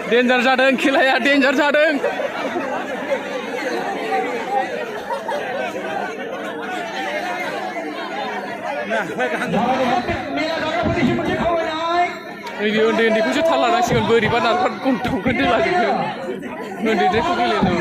Danger जादों खेलाया danger जादों ini undi-undiखौसो थाल लानांसिगोन बोरैबा नारफान गन्थंखौ दोलाजोबगोन उन्दैखौ गेलेनो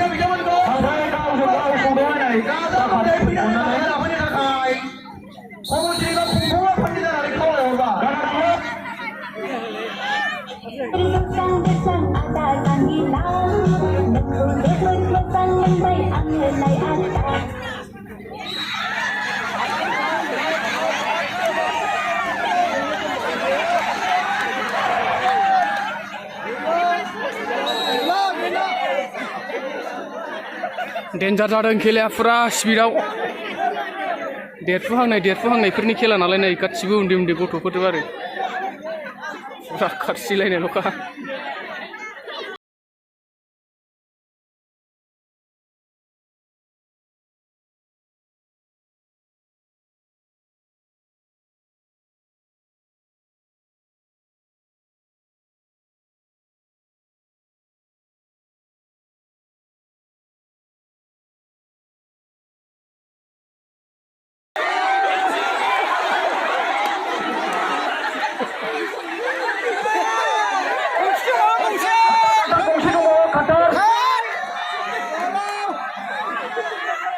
Danger जादों खेलाया फुरा स्पिडआव देरफुहांनायफोरनि खेला नालाय नै गासिबो उन्दै गथ'फोर आरो फुरा खारसिलायनायल'खा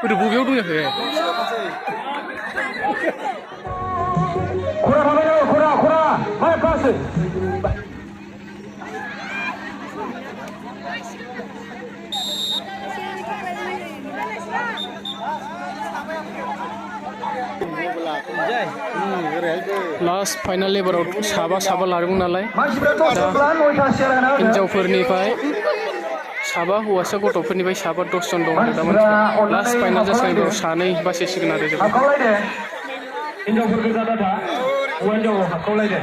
udah bugil tuh ya kayak. Kura, mana kasih? Last final level साबा लादोंमोन नालाय हिनजावफोरनिफ्राय साबा हौवासा गथ'फोरनिफ्राय साबा 10 जन दं दा मानसिफ्रा लास्ट फाइनाल जासिगोन सानै बासिसिगोन आरो जों हिनजावफोर गोजा दादा हौवा हिनजाव हाबखावलायदो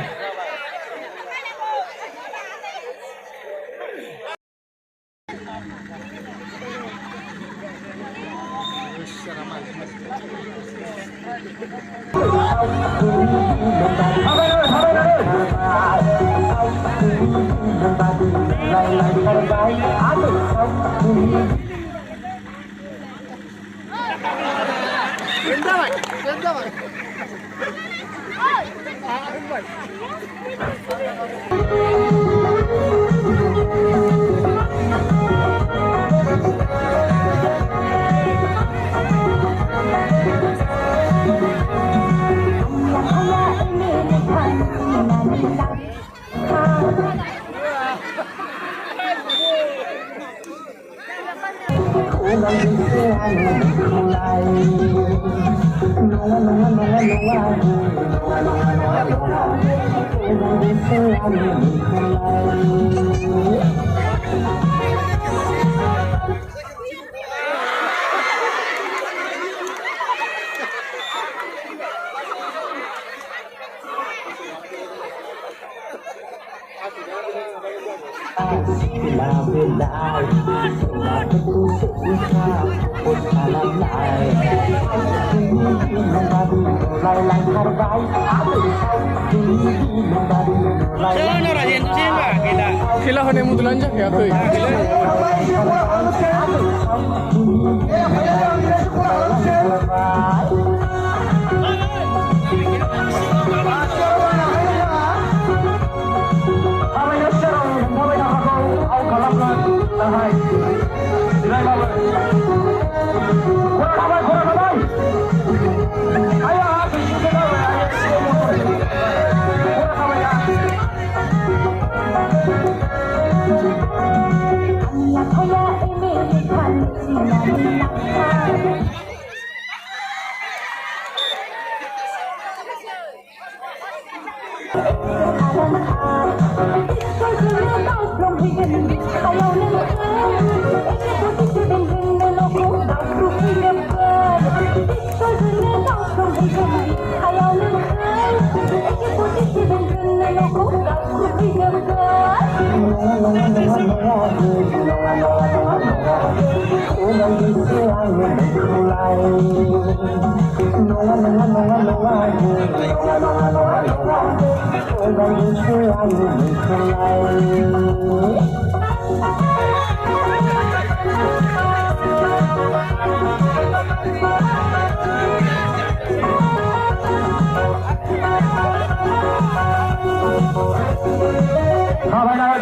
खेला होने मुदुलान जाखायाखै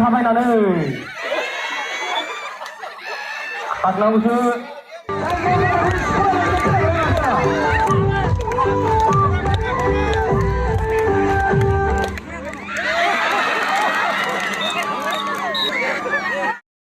थाबायनानै